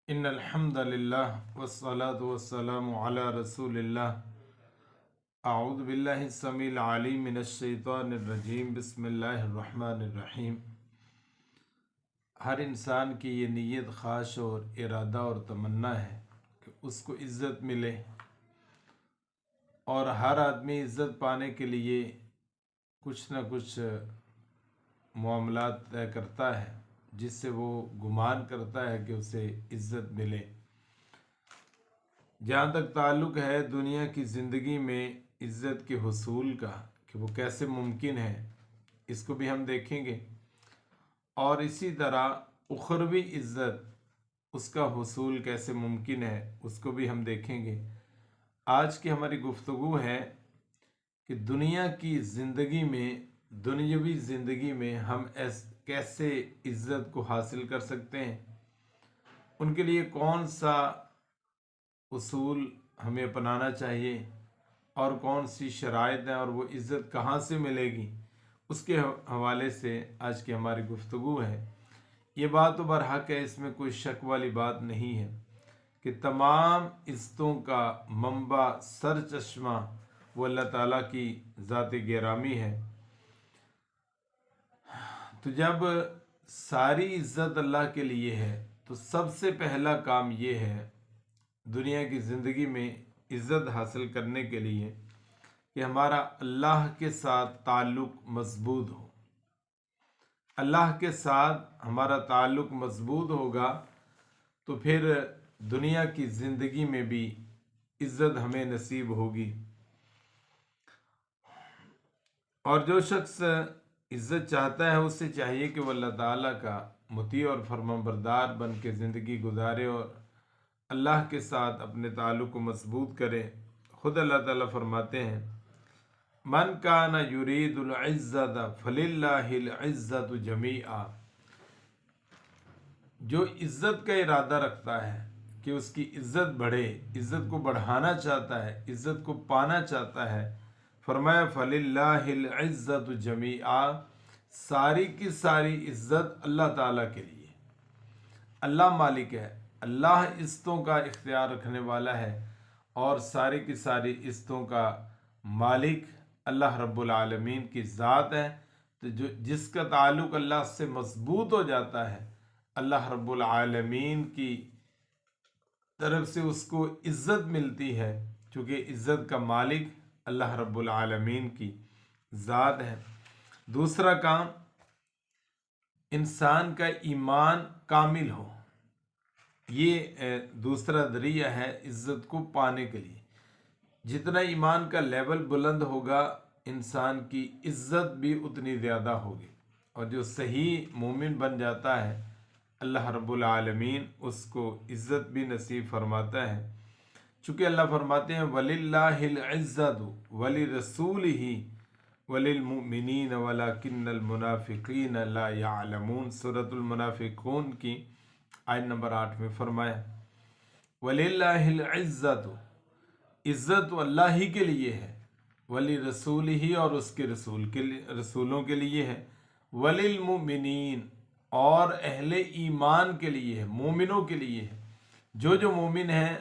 ان الحمد للہ والصلاة والسلام علی رسول اللہ۔ اعوذ باللہ السمیع العلیم من الشیطان الرجیم، بسم اللہ الرحمن الرحیم۔ ہر انسان کی یہ نیت خواہش اور ارادہ اور تمنا ہے کہ اس کو عزت ملے، اور ہر آدمی عزت پانے کے لیے کچھ نہ کچھ معاملات طے کرتا ہے جس سے وہ گمان کرتا ہے کہ اسے عزت ملے۔ جہاں تک تعلق ہے دنیا کی زندگی میں عزت کے حصول کا کہ وہ کیسے ممکن ہے، اس کو بھی ہم دیکھیں گے، اور اسی طرح اخروی عزت اس کا حصول کیسے ممکن ہے اس کو بھی ہم دیکھیں گے۔ آج کی ہماری گفتگو ہے کہ دنیا کی زندگی میں، دنیاوی زندگی میں ہم کیسے عزت کو حاصل کر سکتے ہیں، ان کے لیے کون سا اصول ہمیں اپنانا چاہیے اور کون سی شرائط ہیں، اور وہ عزت کہاں سے ملے گی، اس کے حوالے سے آج کی ہماری گفتگو ہے۔ یہ بات تو برحق ہے، اس میں کوئی شک والی بات نہیں ہے کہ تمام عزتوں کا منبع سر چشمہ وہ اللہ تعالیٰ کی ذات گرامی ہے۔ تو جب ساری عزت اللہ کے لیے ہے تو سب سے پہلا کام یہ ہے دنیا کی زندگی میں عزت حاصل کرنے کے لیے کہ ہمارا اللہ کے ساتھ تعلق مضبوط ہو۔ اللہ کے ساتھ ہمارا تعلق مضبوط ہوگا تو پھر دنیا کی زندگی میں بھی عزت ہمیں نصیب ہوگی۔ اور جو شخص عزت چاہتا ہے اسے چاہیے کہ وہ اللہ تعالیٰ کا مطیع اور فرمانبردار بن کے زندگی گزارے اور اللہ کے ساتھ اپنے تعلق کو مضبوط کرے۔ خود اللہ تعالیٰ فرماتے ہیں، من کان یرید العزت فللہ العزت جمیعا، جو عزت کا ارادہ رکھتا ہے کہ اس کی عزت بڑھے، عزت کو بڑھانا چاہتا ہے، عزت کو پانا چاہتا ہے، فرمایا فللہ العزت جمیعا، ساری کی ساری عزت اللہ تعالیٰ کے لیے۔ اللہ مالک ہے، اللہ عزتوں کا اختیار رکھنے والا ہے، اور ساری کی ساری عزتوں کا مالک اللہ رب العالمین کی ذات ہے۔ تو جس کا تعلق اللہ سے مضبوط ہو جاتا ہے، اللہ رب العالمین کی طرف سے اس کو عزت ملتی ہے، چونکہ عزت کا مالک اللہ رب العالمین کی ذات ہے۔ دوسرا کام، انسان کا ایمان کامل ہو، یہ دوسرا ذریعہ ہے عزت کو پانے کے لیے۔ جتنا ایمان کا لیول بلند ہوگا انسان کی عزت بھی اتنی زیادہ ہوگی، اور جو صحیح مومن بن جاتا ہے اللہ رب العالمین اس کو عزت بھی نصیب فرماتا ہے، چونکہ اللہ فرماتے ہیں وَلِلَّهِ الْعِزَّةُ وَلِرَسُولِهِ وَلِلْمُؤْمِنِينَ وَلَكِنَّ الْمُنَافِقِينَ لَا يَعْلَمُونَ۔ سورۃ المنافقون کی آیت نمبر 8 میں فرمایا وَلِلَّهِ الْعِزَّةُ، عزت تو اللہ ہی کے لیے ہے، وَلِرَسُولِهِ، اور اس کے رسولوں کے لیے ہے، وَلِلْمُؤْمِنِينَ، اور اہل ایمان کے لیے ہے، مومنوں کے لیے ہے۔ جو مومن ہیں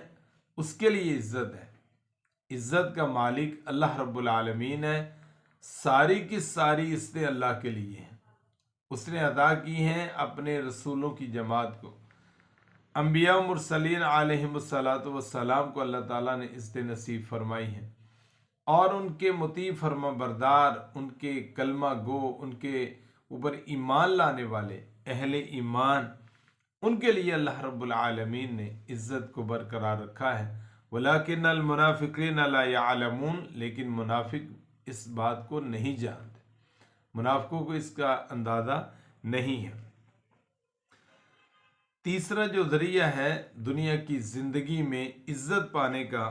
اس کے لیے عزت ہے۔ عزت کا مالک اللہ رب العالمین ہے، ساری کی ساری عزتیں اللہ کے لیے ہیں، اس نے عطا کی ہیں اپنے رسولوں کی جماعت کو۔ انبیاء و مرسلین علیہم الصلاۃ والسلام کو اللہ تعالیٰ نے عزت نصیب فرمائی ہیں، اور ان کے مطیع فرما بردار، ان کے کلمہ گو، ان کے اوپر ایمان لانے والے اہل ایمان، ان کے لیے اللہ رب العالمین نے عزت کو برقرار رکھا ہے۔ وَلَكِنَّ الْمُنَافِقِينَ لَا يَعْلَمُونَ، لیکن منافق اس بات کو نہیں جانتے، منافقوں کو اس کا اندازہ نہیں ہے۔ تیسرا جو ذریعہ ہے دنیا کی زندگی میں عزت پانے کا،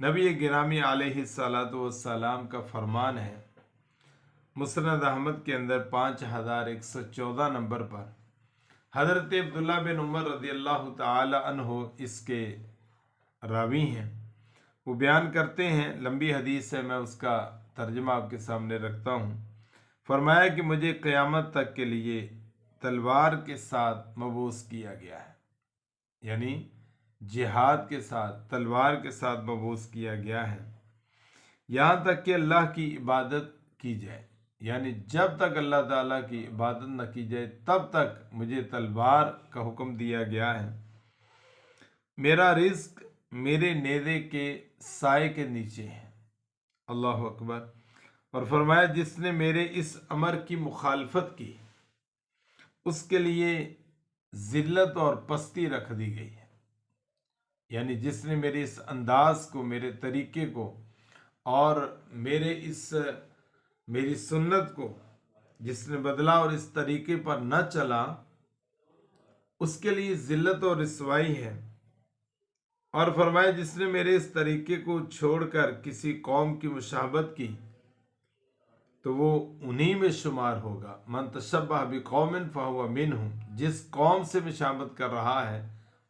نبی گرامی علیہ الصلاۃ والسلام کا فرمان ہے، مسند احمد کے اندر 5114 نمبر پر، حضرت عبداللہ بن عمر رضی اللہ تعالی عنہ اس کے راوی ہیں، وہ بیان کرتے ہیں، لمبی حدیث ہے، میں اس کا ترجمہ آپ کے سامنے رکھتا ہوں۔ فرمایا کہ مجھے قیامت تک کے لیے تلوار کے ساتھ مبعوث کیا گیا ہے۔ یعنی جہاد کے ساتھ تلوار کے ساتھ مبعوث کیا گیا ہے، یہاں تک کہ اللہ کی عبادت کی جائے، یعنی جب تک اللہ تعالیٰ کی عبادت نہ کی جائے تب تک مجھے تلوار کا حکم دیا گیا ہے۔ میرا رزق میرے نیزے کے سائے کے نیچے ہے۔ اللہ اکبر۔ اور فرمایا جس نے میرے اس امر کی مخالفت کی اس کے لیے ذلت اور پستی رکھ دی گئی ہے، یعنی جس نے میرے اس انداز کو، میرے طریقے کو اور میری سنت کو جس نے بدلا اور اس طریقے پر نہ چلا، اس کے لیے ذلت اور رسوائی ہے۔ اور فرمایا جس نے میرے اس طریقے کو چھوڑ کر کسی قوم کی مشابہت کی تو وہ انہی میں شمار ہوگا۔ من تشبہ بقوم فہو منہم، جس قوم سے مشابہت کر رہا ہے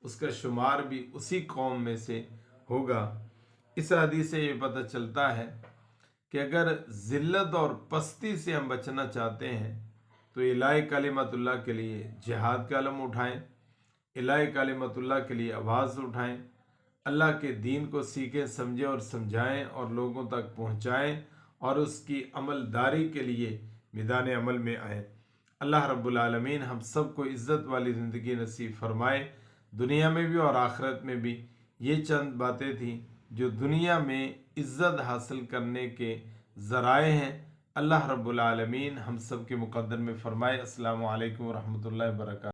اس کا شمار بھی اسی قوم میں سے ہوگا۔ اس حدیث سے یہ پتہ چلتا ہے کہ اگر ذلت اور پستی سے ہم بچنا چاہتے ہیں تو الہی کلمت اللہ کے لیے جہاد کا علم اٹھائیں، الہی کلمت اللہ کے لیے آواز اٹھائیں، اللہ کے دین کو سیکھیں، سمجھیں اور سمجھائیں اور لوگوں تک پہنچائیں اور اس کی عمل داری کے لیے میدان عمل میں آئیں۔ اللہ رب العالمین ہم سب کو عزت والی زندگی نصیب فرمائے، دنیا میں بھی اور آخرت میں بھی۔ یہ چند باتیں تھیں جو دنیا میں عزت حاصل کرنے کے ذرائع ہیں۔ اللہ رب العالمین ہم سب کے مقدر میں فرمائے۔ السلام علیکم ورحمۃ اللہ وبرکاتہ۔